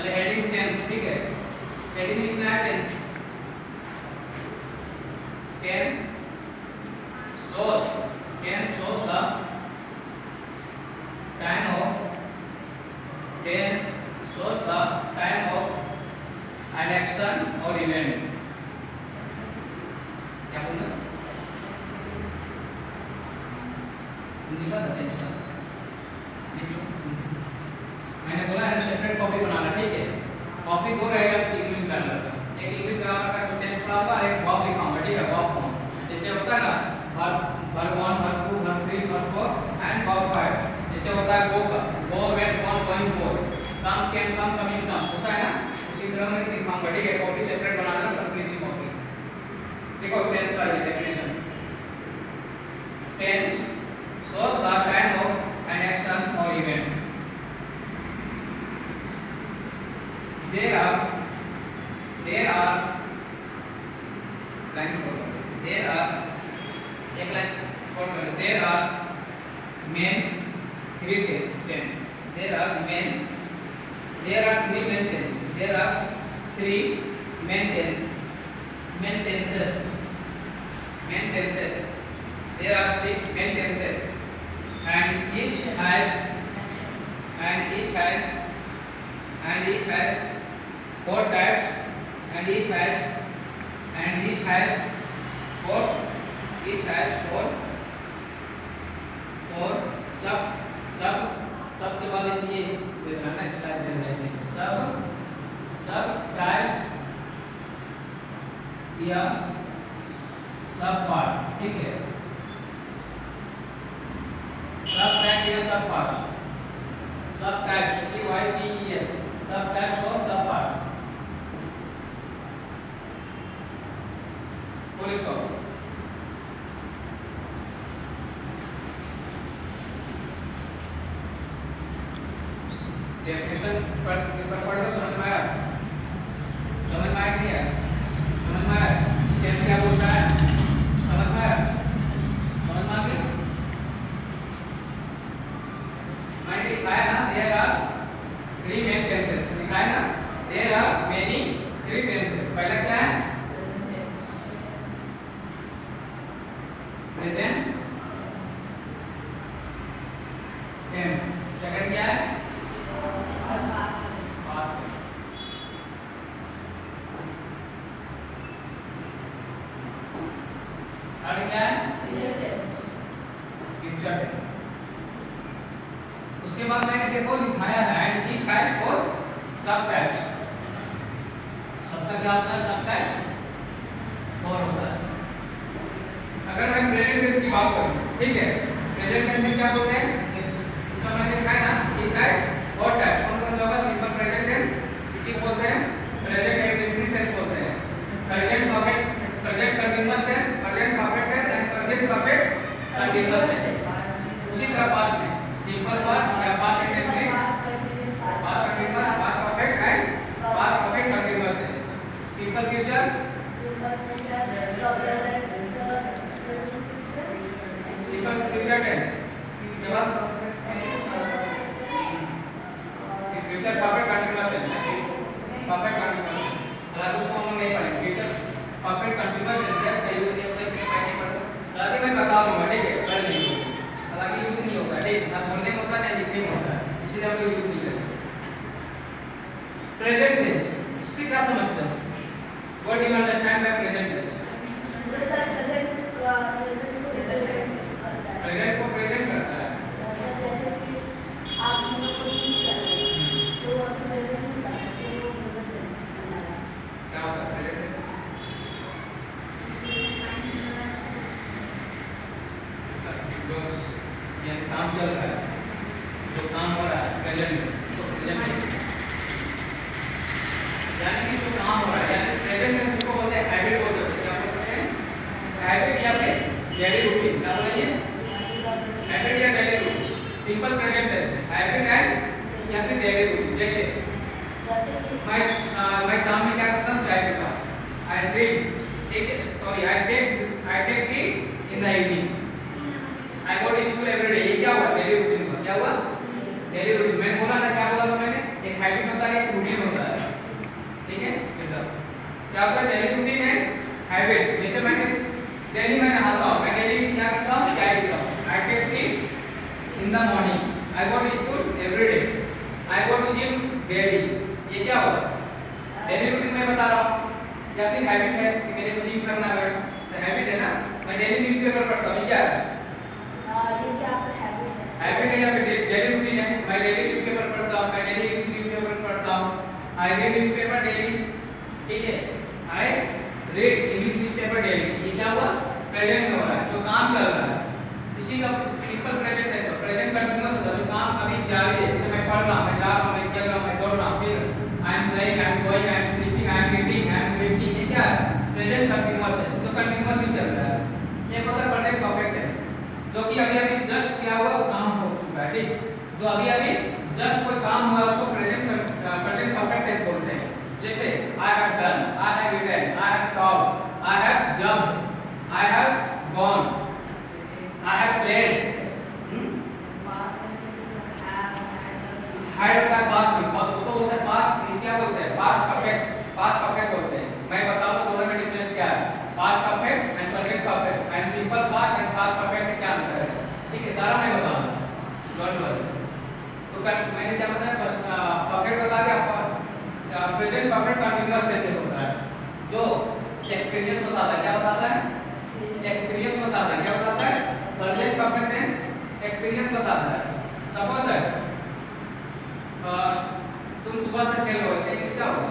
पहले heading tense, ठीक है, हेडिंग लिखना है tense. Tense shows the time of tense shows the time of an action or event। क्या बोला? हिंदी का टेंस का मैंने बोला है सेपरेट कॉपी बनाना, ठीक है। कॉपी दो रहेगा, इंग्लिश ग्रामर का, एक इंग्लिश ग्रामर का टेंस पढ़ाऊंगा और एक वर्ब लिखाऊंगा, ठीक है। वर्ब फॉर्म जैसे होता है ना, verb 1 verb 2 verb 3 verb 4 and verb 5। जैसे होता है गो का, go went gone going go, come can come coming come, होता है ना, उसी तरह मैं लिखाऊंगा, ठीक है। कॉपी सेपरेट बना लेना, पतली सी कॉपी। देखो टेंस का ये definition, tense shows the time of an action or event। There are एक लाइन छोड़ कर, there are main three tense, there are three main tense, there are three main tenses, there are six main tenses, and each has four types, and each has four सब के बाद ये देना है, slide देना है, सब टाइप या सब पार्ट, ठीक है। सब टाइप या सब पार्ट, सब टाइप्स TYPES, सब टाइप्स और सब पार्ट। Full stop. डेफिनेशन पढ़ लो, समझ में आया? समझ में आया कि नहीं? समझ में आया टेंस क्या बोलता है? समझ में आया? समझ में आ गया? मैंने लिखाया ना, there are three main tenses, लिखाया ना, there are many three tenses. पहला क्या है? Present tense. सेकंड क्या है? थर्ड क्या है? Future tense. उसके बाद मैंने देखो लिखाया है and it has four sub types. सबका क्या होता है? सब टाइप्स फोर होता है। अगर मैं प्रेजेंट टेंस की बात करूं, ठीक है, प्रेजेंट टेंस में क्या बोलते हैं? इसका मैंने लिखा है ना, इट हैज फोर टाइप्स। कौन कौन सा होगा? सिंपल प्रेजेंट टेंस, इसी को बोलते हैं प्रेजेंट इंडेफिनिट टेंस बोलते हैं। Present perfect, present continuous tense, present perfect tense and present perfect continuous tense. उसी तरह पास्ट में सिंपल पास्ट या past indefinite, past continuous, past perfect and past perfect continuous tense. Simple future, simple future tense के बाद future perfect continuous tense, perfect continuous tense. हालांकि उसको हम नहीं पढ़ेंगे, फ्यूचर परफेक्ट कंटीन्यूअस टेंस का यूज नहीं होता है, इसलिए मैं नहीं पढ़ता। हालांकि मैं बता दूंगा, ठीक है, पढ़ लीजिए। हालांकि यूज नहीं होता, ठीक, ना बोलने में होता है ना लिखने में होता है, इसलिए हम लोग यूज नहीं करते। प्रेजेंट टेंस, इससे क्या समझते हैं? What do you understand by present tense? Present को प्रेजेंट करता है। जैसे कि आप हम लोग को यूज करते हैं तो वो प्रेजेंट का वो प्रेजेंट टेंस क्या होता है प्रेजेंट? ये काम चल रहा है, जो काम हो रहा है प्रेजेंट, तो प्रेजेंट यानी कि जो काम हो रहा है, यानी प्रेजेंट में उसको बोलते हैं हैबिट बोलते हैं। क्या बोलते हैं? हैबिट या फिर डेली रूटीन। क्या बोलेंगे? हैबिट या डेली रूटीन। सिंपल प्रेजेंट है हैबिट एंड या फिर डेली रूटीन। जैसे मैं शाम में क्या करता हूँ? चाय पीता हूँ। आई ड्रिंक, ठीक है, sorry, I take tea in the evening. I go to school every day. ये क्या हुआ? डेली रूटीन हुआ। क्या हुआ? Daily routine. मैंने बोला ना, क्या बोला था मैंने? एक हैबिट होता है, एक रूटीन होता है। क्या होता है डेली रूटीन है हैबिट। जैसे मैंने नहाता हूँ, मैं डेली क्या करता हूँ, चाय पीता हूँ। I take tea in the morning, I go to school every day, I go to gym daily. ये क्या हुआ, डेली रूटीन में बता रहा हूँ, या फिर हैबिट है कि मेरे को जिम करना है, तो हैबिट है ना। मैं डेली न्यूज़पेपर पढ़ता हूँ, ये क्या है, ये क्या आपका हैबिट है? हैबिट है या फिर डेली रूटीन है। मैं डेली न्यूज़पेपर पढ़ता हूँ, मैं डेली इंग्लिश न्यूज़पेपर पढ़ता हूँ, आई रीड न्यूज़पेपर डेली, ठीक है, I read English newspaper daily. ये क्या हुआ, प्रेजेंट में हो रहा है, जो काम चल रहा है। इसी का सिंपल प्रेजेंट है, तो प्रेजेंट कंटीन्यूअस होता है, जो काम अभी जारी है। जैसे मैं पढ़ रहा हूँ, मैं जा रहा हूँ, मैं चल रहा हूँ, मैं दौड़ रहा हूँ, फिर I am playing, I am going, I am sleeping, I am eating, I am drinking. ये क्या है, प्रेजेंट कंटीन्यूअस है, तो कंटीन्यूअस भी चल रहा है। ये होता है प्रेजेंट परफेक्ट है, जो कि अभी अभी जस्ट क्या हुआ, वो काम हो चुका है, ठीक। जो अभी अभी जस्ट कोई काम हुआ उसको प्रेजेंट परफेक्ट टेंस बोलते हैं। जैसे I have done, I have eaten, I have talked, I have jumped, I have gone, I have played. Past tense में हैड होता है पास्ट में, उसको बोलते हैं पास्ट, क्या बोलते हैं, पास्ट परफेक्ट, पास्ट परफेक्ट बोलते हैं। मैं बताऊंगा दोनों में डिफरेंस क्या है, past perfect and present perfect, and simple past and past perfect में क्या अंतर है, ठीक है, सारा मैं बताऊंगा, डोंट वरी। तो मैंने क्या बताया, परफेक्ट बता दिया, प्रेजेंट परफेक्ट कंटीन्यूअस कैसे होता है, जो एक्सपीरियंस बताता है, क्या बताता है, एक्सपीरियंस बताता है, क्या बताता है, प्रेजेंट परफेक्ट टेंस एक्सपीरियंस बताता है। सपोज दैट तुम सुबह से खेल रहे हो, इसका इंग्लिश क्या होगा,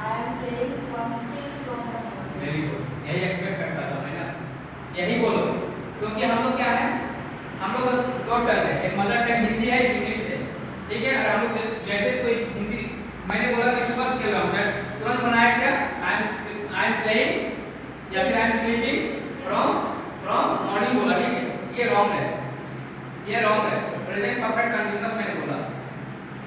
I am playing from till from very good, यही एक्सपेक्ट करता था मैं ना, यही बोलो, क्योंकि हम लोग क्या है, हम लोग दो टर्म है, एक मदर टंग हिंदी है, एक इंग्लिश है, ठीक है। और हम लोग जैसे कोई हिंदी, मैंने बोला कि सुबह से खेल रहा हूँ, मैं तुरंत बनाया क्या, आई एम प्लेइंग या फिर I am sleeping from morning बोला, ठीक है, ये रॉन्ग है, ये रॉन्ग है। प्रेजेंट परफेक्ट कंटीन्यूअस मैंने बोला,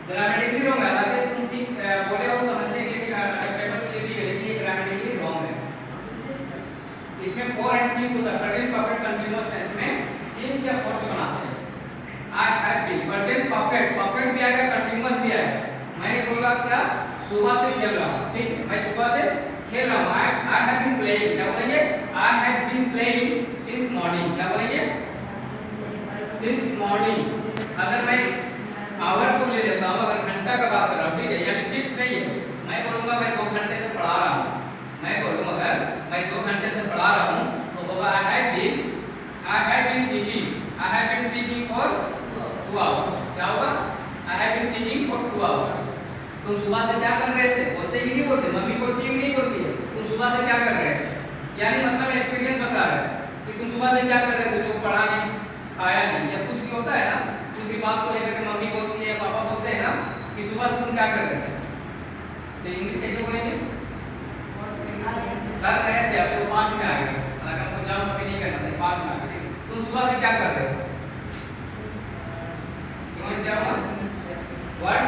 ग्रामेटिकली रॉन्ग है, अगर तुम ठीक बोले हो समझने के लिए पेपर के लिए, लेकिन ये ग्रामेटिकली रॉन्ग है। इसमें फोर एंड सिंस होता है, प्रेजेंट परफेक्ट कंटीन्यूअस टेंस में सिंस या फोर से बनाते हैं। I have been, present perfect, perfect भी आएगा, कंटीन्यूअस भी आएगा। मैंने बोला क्या, सुबह से खेल रहा हूँ, ठीक है, मैं सुबह से खेल रहा हूँ, आई हैव बीन प्लेइंग, क्या बोलेंगे, I have been playing since morning, क्या बोलेंगे, सिंस मॉर्निंग। अगर मैं आवर को ले लेता हूँ, अगर घंटा का बात कर रहा हूँ, ठीक है, यानी फिक्स नहीं है, मैं बोलूँगा मैं 2 घंटे से पढ़ा रहा हूँ, मैं बोलूँगा अगर मैं 2 घंटे से पढ़ा रहा हूँ, तो होगा I have been teaching for 2 hour, क्या होगा, I have been teaching for 2 hour. तुम सुबह से क्या कर रहे थे, बोलते कि नहीं बोलते, मम्मी बोलती है कि नहीं बोलती है, तुम सुबह से क्या कर रहे थे, यानी मतलब एक्सपीरियंस बता रहा है कि तुम सुबह से क्या कर रहे थे, जो पढ़ा नहीं, खाया नहीं, या कुछ भी होता है ना, कुछ भी बात को लेकर के मम्मी बोलती है, पापा बोलते हैं ना कि सुबह से तुम क्या कर रहे थे, तो इंग्लिश कैसे बोलेंगे, कर रहे थे, अब तो पास्ट में आ गए, अगर हमको जंप अभी नहीं करना था, पास्ट में आ गए, तुम सुबह से क्या कर रहे थे, इंग्लिश क्या होगा, व्हाट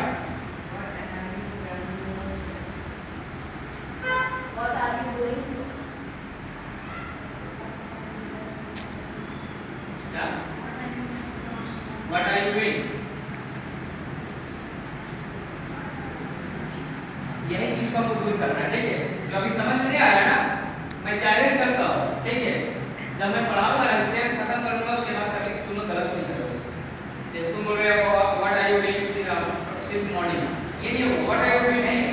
are you doing? क्या, व्हाट आर यू डूइंग, यही चीज को हमको दूर करना है, ठीक है। जो अभी समझ में नहीं आ रहा है ना, मैं चैलेंज करता हूँ, ठीक है, जब मैं पढ़ाऊंगा ना, टेस्ट खत्म करूंगा, उसके बाद करके तुम लोग गलत नहीं करोगे। जैसे तुम बोल रहे हो what are you doing since morning, ये नहीं हो, व्हाट आर यू डूइंग नहीं,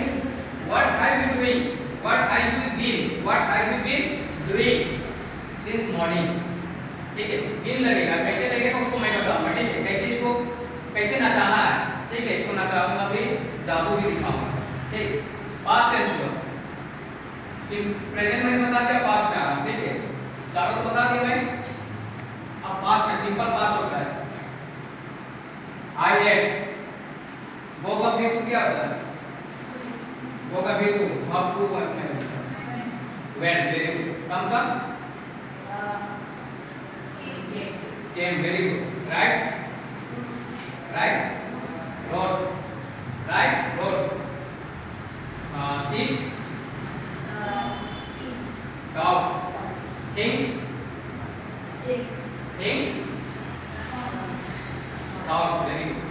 what have you doing, what have you been doing since morning, ठीक है। बीन लगेगा, कैसे लगेगा उसको मैं बताऊंगा, ठीक है, कैसे इसको कैसे नचाना है, ठीक है, इसको नचाऊंगा भी, जादू भी दिखाऊंगा, ठीक। पास्ट टेंस को प्रेजेंट में बता दिया, पास्ट में आ रहा, ठीक है, चारों तो बता दिया मैं। अब पास्ट में सिंपल पास्ट होता है, आई लेट, गो का भी क्या होता है, गो का भी अब टू वर्क में वेन, वेरी गुड, कम का came, very good, right, road, teach, talk, think, thought, very good,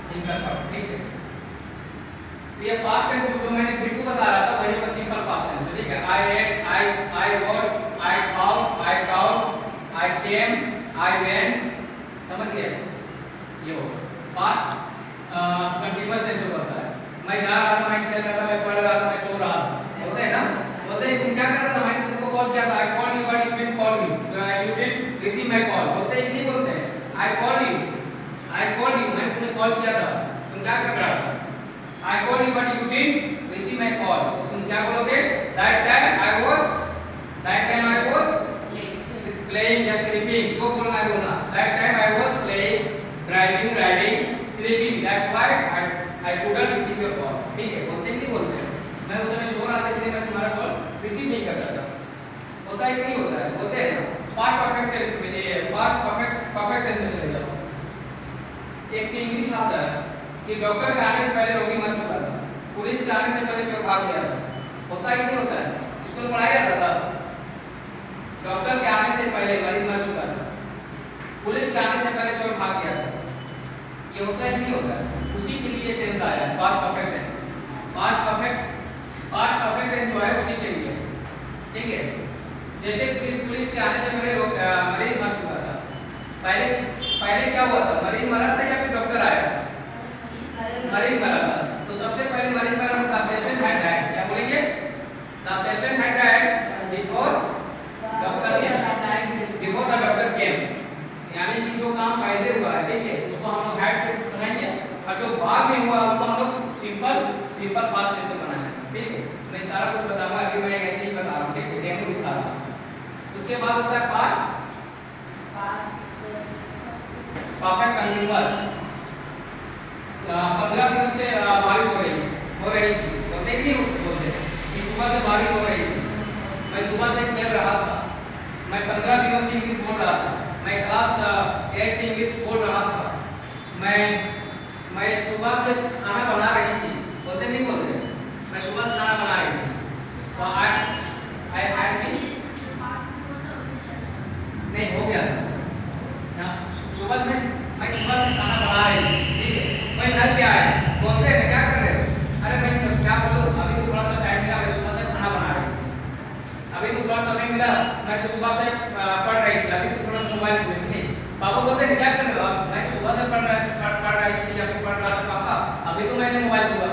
think का thought, ठीक है। तो ये पास्ट टेंस जो मैंने बिल्कुल बता रहा था वही का सिंपल पास्ट टेंस। ठीक है, I ate, I what, I found, I taught, I came, I went, समझ गए? ये हो पास्ट कंटीन्यूअस टेंस जो करता है। मैं जा रहा था, मैं खेल रहा था, मैं पढ़ रहा था, मैं सो रहा था, होता है ना? बोलते हैं तुम क्या कर रहे थे? मैंने तुमको कॉल किया था, I called you but you didn't call me, you didn't receive my call. बोलते हैं कि नहीं बोलते हैं? आई कॉल्ड यू, मैंने तुम्हें कॉल किया था, तुम क्या कर रहा था? I called you but you didn't receive my call, तो तुम क्या बोलोगे? That time I was playing या स्लीपिंग। जो बोलना है बोलना, that time I was playing, driving, riding, sleeping, that's why I couldn't receive your call. ठीक है, बोलते हैं कि नहीं बोलते हैं? मैं उस समय सो रहा था इसलिए मैं तुम्हारा कॉल रिसीव नहीं कर सकता। होता है कि नहीं होता है? बोलते हैं ना। पास्ट परफेक्ट टेंस में ये पास्ट परफेक्ट टेंस में चले जाओ। एक इंग्लिश आता है कि डॉक्टर के आने से पहले रोगी मर चुका था, पुलिस के आने से पहले चोर भाग गया था। होता है कि नहीं होता है? स्कूल पढ़ाया जाता था, डॉक्टर के आने से पहले मरीज मर चुका था, पुलिस के आने से पहले चोर भाग गया था। ये होता है कि नहीं होता है? उसी के लिए टेंस आया है past perfect tense. Past perfect tense जो है उसी के लिए। ठीक है, जैसे पुलिस के आने से पहले मरीज मर चुका था, पहले क्या हुआ था? मरीज मरा था या फिर डॉक्टर आया? मरीज मरा था। तो सबसे पहले मरीज मरा था, द पेशेंट हैड डाइड। क्या बोलेंगे? The patient had died before doctor केम। यानी कि जो काम पहले हुआ है, ठीक है, उसको हम लोग हैड से बनाएंगे, और जो बाद में हुआ उसको हम लोग सिंपल पास्ट टेंस से बनाएंगे। ठीक है, मैं सारा कुछ बताऊंगा, अभी मैं ऐसे ही बता रहा हूँ। ठीक है, डेमो दिखा रहा हूँ। उसके बाद होता है पास्ट परफेक्ट कंटीन्यूअस। 15 दिनों से बारिश हो रही थी, बोलते कि नहीं बोलते कि सुबह से बारिश हो रही थी, मैं सुबह से खेल रहा था, मैं 15 दिनों से इंग्लिश बोल रहा था, मैं क्लास 8 इंग्लिश बोल रहा था, मैं सुबह से खाना बना रही थी। बोलते नहीं बोलते? मैं सुबह से खाना बना रही थी। तो आई हैड बीन, नहीं हो गया था सुबह में, मैं सुबह से खाना बना रही थी। ठीक है, मैं घर क्या है बोलते हैं क्या कर रहे हो? अरे मैं क्या बोलूं, अभी तो थोड़ा सा टाइम मिला, मैं सुबह से खाना बना रही थी, अभी तो थोड़ा समय मिला, मैं तो सुबह से पढ़ रही थी, अभी तो थोड़ा मोबाइल में नहीं। पापा बोलते हैं क्या कर रहे हो आप? मैं सुबह से पढ़ रही थी या फिर पढ़ रहा था पापा, अभी तो मैंने मोबाइल छुआ,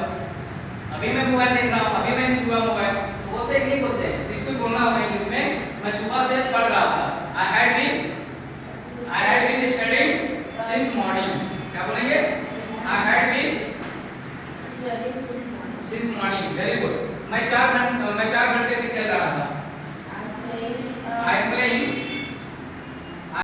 अभी मैं मोबाइल देख रहा हूँ, अभी मैंने छुआ मोबाइल। बोलते हैं नहीं बोलते? इसको बोलना होगा इंग्लिश में, मैं सुबह से पढ़ रहा था, I had been studying since morning. क्या बोलेंगे? I had been since morning. Very good. मैं 4 घंटे